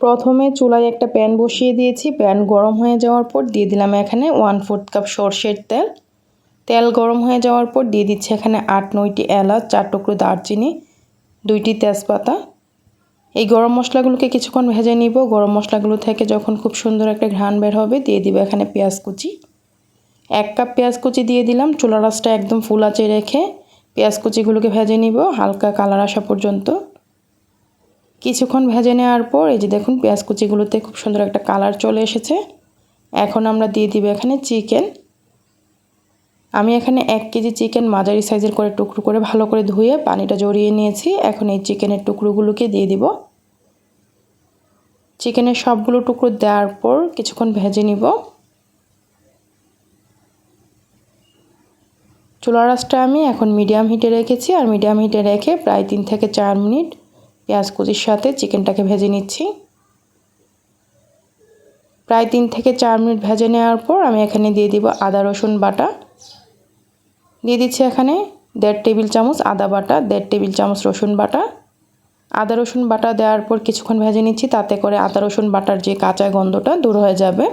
প্রথমে চুলায় একটা প্যান বসিয়ে দিয়েছি। প্যান গরম হয়ে যাওয়ার পর দিয়ে দিলাম এখানে 1/4 কাপ সরষের তেল। তেল গরম হয়ে যাওয়ার পর দিয়ে দিচ্ছি এখানে 8-9টি এলাচ, 4 টুকরো দারচিনি, 2টি তেজপাতা। এই গরম মশলাগুলোকে কিছুক্ষণ ভেজে নিব। গরম মশলাগুলো থেকে যখন খুব সুন্দর একটা ঘ্রাণ বের হবে দিয়ে দিব এখানে পেঁয়াজ কুচি। 1 কাপ পেঁয়াজ কুচি দিয়ে দিলাম। চুলার আঁচটা একদম ফুল আঁচে রেখে পেঁয়াজ কুচিগুলোকে ভেজে নিব হালকা কালার আসা পর্যন্ত। কিছুক্ষণ ভেজে নেওয়ার পর এই যে দেখুন পেঁয়াজ কুচিগুলোতে খুব সুন্দর একটা কালার চলে এসেছে। এখন আমরা দিয়ে দিব এখানে চিকেন। আমি এখানে 1 কেজি চিকেন মাঝারি সাইজের করে টুকরো করে ভালো করে ধুয়ে পানিটা ঝরিয়ে নিয়েছি। এখন এই চিকেনের টুকরোগুলোকে দিয়ে দিব। চিকেনের সবগুলো টুকরো দেওয়ার পর কিছুক্ষণ ভেজে নিব। চুলার আঁচটা আমি এখন মিডিয়াম হিটে রেখেছি আর মিডিয়াম হিটে রেখে প্রায় 3 থেকে 4 মিনিট পেঁয়াজ কুচির সাথে চিকেনটাকে ভেজে নিচ্ছি। প্রায় 3 থেকে 4 মিনিট ভেজে নেওয়ার পর আমি এখানে দিয়ে দিব আদা রসুন বাটা। দিয়ে দিচ্ছি এখানে 1.5 টেবিল চামচ আদা বাটা, 1.5 টেবিল চামচ রসুন বাটা। আদা রসুন বাটা দেওয়ার পর কিছুক্ষণ ভেজে নিচ্ছি, তাতে করে আদা রসুন বাটার যে কাঁচা গন্ধটা দূর হয়ে যাবে।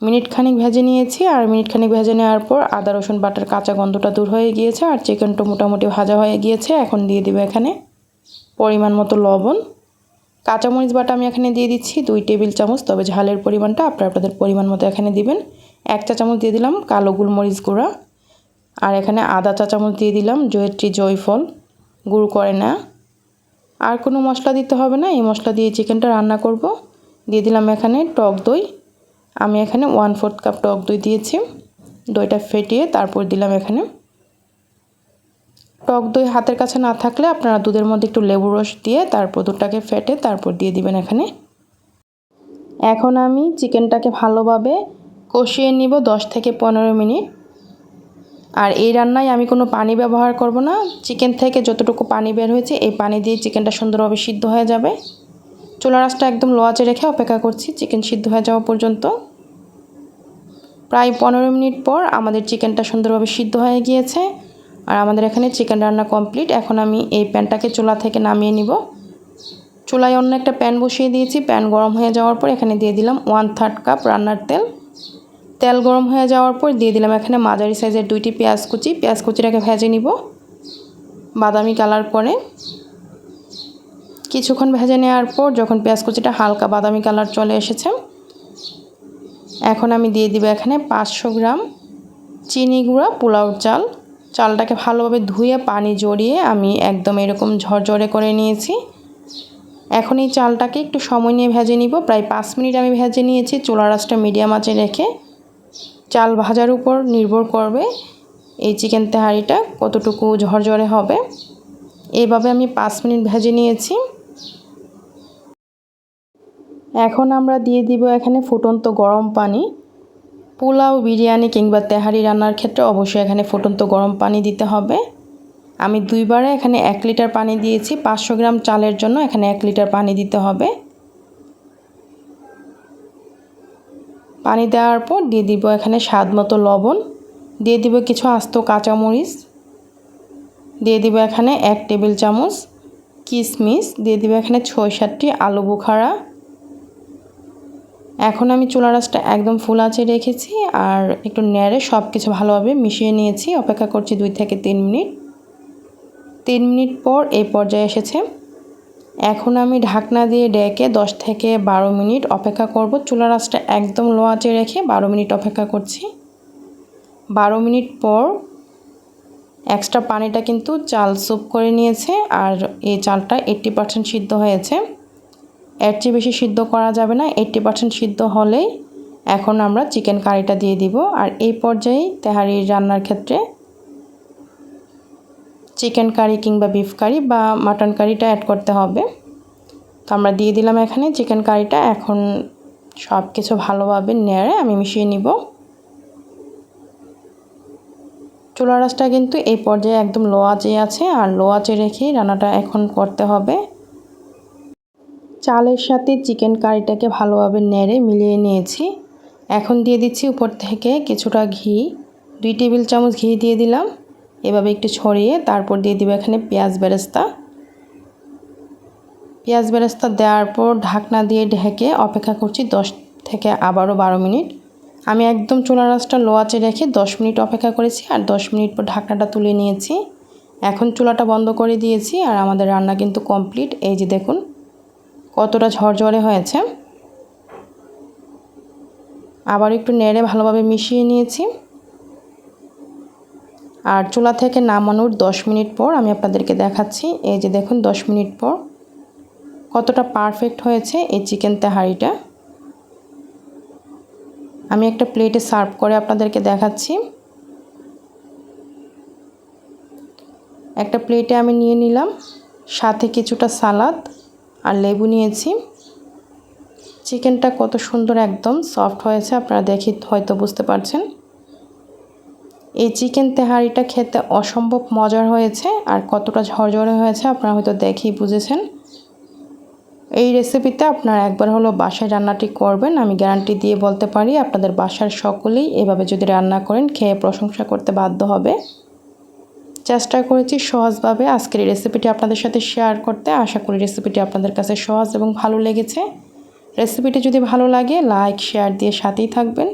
মিনিট খানিক ভেজে নিয়েছি আর মিনিট খানিক ভেজে নেওয়ার পর আদা রসুন বাটার কাঁচা গন্ধটা দূর হয়ে গিয়েছে আর চিকেনটা মোটামুটি ভাজা হয়ে গিয়েছে। এখন দিয়ে দিব এখানে পরিমাণ মতো লবণ। কাঁচামরিচ বাটা আমি এখানে দিয়ে দিচ্ছি 2 টেবিল চামচ, তবে ঝালের পরিমাণটা আপনাদের পরিমাণ মতো এখানে দিবেন। 1 চা চামচ দিয়ে দিলাম কালো গোলমরিচ গুঁড়া আর এখানে আধা চা চামচ দিয়ে দিলাম জয়িত্রী জয়ফল, গুঁড়ো করে না। আর কোনো মশলা দিতে হবে না, এই মশলা দিয়ে চিকেনটা রান্না করব। দিয়ে দিলাম এখানে টক দই। আমি এখানে 1/4 কাপ টক দই দিয়েছি। দইটা ফেটিয়ে তারপর দিলাম এখানে। টক দই হাতের কাছে না থাকলে আপনারা দুধের মধ্যে একটু লেবুর রস দিয়ে তারপর দুধটাকে ফেটে তারপর দিয়ে দিবেন এখানে। এখন আমি চিকেনটাকে ভালোভাবে কষিয়ে নিব 10 থেকে 15 মিনিট। আর এই রান্নায় আমি কোনো পানি ব্যবহার করব না। চিকেন থেকে যতটুকু পানি বের হয়েছে এই পানি দিয়ে চিকেনটা সুন্দরভাবে সিদ্ধ হয়ে যাবে। চুলার আঁচটা একদম লো আঁচে রেখে অপেক্ষা করছি চিকেন সিদ্ধ হয়ে যাওয়া পর্যন্ত। প্রায় 15 মিনিট পর আমাদের চিকেনটা সুন্দরভাবে সিদ্ধ হয়ে গিয়েছে আর আমাদের এখানে চিকেন রান্না কমপ্লিট। এখন আমি এই প্যানটাকে চুলা থেকে নামিয়ে নিব। চুলায় অন্য একটা প্যান বসিয়ে দিয়েছি। প্যান গরম হয়ে যাওয়ার পর এখানে দিয়ে দিলাম 1/3 কাপ রান্নার তেল। তেল গরম হয়ে যাওয়ার পর দিয়ে দিলাম এখানে মাঝারি সাইজের 2টি পেঁয়াজ কুচি। পেঁয়াজ কুচিটাকে ভেজে নিব বাদামি কালার করে। কিছুক্ষণ ভেজে নেওয়ার পর যখন পেঁয়াজ কুচিটা হালকা বাদামি কালার চলে এসেছে, এখন আমি দিয়ে দিব এখানে 500 গ্রাম চিনি গুঁড়া পোলাও চাল। চালটাকে ভালোভাবে ধুয়ে পানি জড়িয়ে আমি একদম এরকম ঝরঝরে করে নিয়েছি। এখন এই চালটাকে একটু সময় নিয়ে ভেজে নিব। প্রায় 5 মিনিট আমি ভেজে নিয়েছি। চুলার আঁচটা মিডিয়াম আঁচে রেখে। চাল ভাজার উপর নির্ভর করবে এই চিকেন তেহারিটা কতটুকু ঝরঝরে হবে। এইভাবে আমি 5 মিনিট ভেজে নিয়েছি। এখন আমরা দিয়ে দিব এখানে ফুটন্ত গরম পানি। পোলাও, বিরিয়ানি কিংবা তেহারি রান্নার ক্ষেত্রে অবশ্যই এখানে ফুটন্ত গরম পানি দিতে হবে। আমি 2 বারে এখানে 1 লিটার পানি দিয়েছি। 500 গ্রাম চালের জন্য এখানে 1 লিটার পানি দিতে হবে। পানি দেওয়ার পর দিয়ে দিব এখানে স্বাদ মতো লবণ, দিয়ে দিব কিছু আস্ত কাঁচামরিচ, দিয়ে দিব এখানে 1 টেবিল চামচ কিশমিশ, দিয়ে দিব এখানে 6-7টি আলু বোখারা। এখন আমি চুলার আঁচটা একদম ফুল আঁচে রেখেছি আর একটু নেড়ে সব কিছু ভালোভাবে মিশিয়ে নিয়েছি। অপেক্ষা করছি 2 থেকে 3 মিনিট। 3 মিনিট পর এই পর্যায়ে এসেছে। এখন আমি ঢাকনা দিয়ে ডেকে 10 থেকে 12 মিনিট অপেক্ষা করব। চুলার আঁচটা একদম লো আঁচে রেখে 12 মিনিট অপেক্ষা করছি। 12 মিনিট পর এক্সট্রা পানিটা কিন্তু চাল সুপ করে নিয়েছে আর এই চালটা 80% সিদ্ধ হয়েছে। এর চেয়ে বেশি সিদ্ধ করা যাবে না। 80% সিদ্ধ হলেই এখন আমরা চিকেন কারিটা দিয়ে দিব। আর এই পর্যায়ে তেহারি রান্নার ক্ষেত্রে চিকেন কারি কিংবা বিফ কারি বা মাটন কারিটা অ্যাড করতে হবে। তো আমরা দিয়ে দিলাম এখানে চিকেন কারিটা। এখন সব কিছু ভালোভাবে নেড়ে আমি মিশিয়ে নিব। চুলার আঁচটা কিন্তু এই পর্যায়ে একদম লো আঁচে আছে আর লো আঁচে রেখেই রান্নাটা এখন করতে হবে। চালের সাথে চিকেন কারিটাকে ভালোভাবে নেড়ে মিলিয়ে নিয়েছি। এখন দিয়ে দিচ্ছি উপর থেকে কিছুটা ঘি। 2 টেবিল চামচ ঘি দিয়ে দিলাম। এভাবে একটু ছড়িয়ে তারপর দিয়ে দিব এখানে পেঁয়াজ বেরেস্তা। পেঁয়াজ বেরেস্তা দেওয়ার পর ঢাকনা দিয়ে ঢেকে অপেক্ষা করছি 10 থেকে আবারও 12 মিনিট। আমি একদম চুলার আঁচটা লো আঁচে রেখে 10 মিনিট অপেক্ষা করেছি আর 10 মিনিট পর ঢাকনাটা তুলে নিয়েছি। এখন চুলাটা বন্ধ করে দিয়েছি আর আমাদের রান্না কিন্তু কমপ্লিট। এই যে দেখুন কতটা ঝরঝরে হয়েছে। আবার একটু নেড়ে ভালোভাবে মিশিয়ে নিয়েছি। আর চুলা থেকে নামানোর 10 মিনিট পর আমি আপনাদেরকে দেখাচ্ছি। এই যে দেখুন 10 মিনিট পর কতটা পারফেক্ট হয়েছে এই চিকেন তেহারিটা। আমি একটা প্লেটে সার্ভ করে আপনাদেরকে দেখাচ্ছি। একটা প্লেটে আমি নিয়ে নিলাম, সাথে কিছুটা সালাদ আর লেবু নিয়েছি। চিকেনটা কত সুন্দর একদম সফট হয়েছে, আপনারা দেখে হয়তো বুঝতে পারছেন। এই চিকেন তেহারিটা খেতে অসম্ভব মজার হয়েছে আর কতটা ঝরঝরে হয়েছে আপনারা হয়তো দেখেই বুঝেছেন। এই রেসিপিতে আপনারা একবার হলো বাসায় রান্নাটি করবেন। আমি গ্যারান্টি দিয়ে বলতে পারি আপনাদের বাসার সকলেই এভাবে যদি রান্না করেন খেয়ে প্রশংসা করতে বাধ্য হবে। চেষ্টা করেছি সহজভাবে আজকের এই রেসিপিটি আপনাদের সাথে শেয়ার করতে। আশা করি রেসিপিটি আপনাদের কাছে সহজ এবং ভালো লেগেছে। রেসিপিটি যদি ভালো লাগে লাইক শেয়ার দিয়ে সাথেই থাকবেন।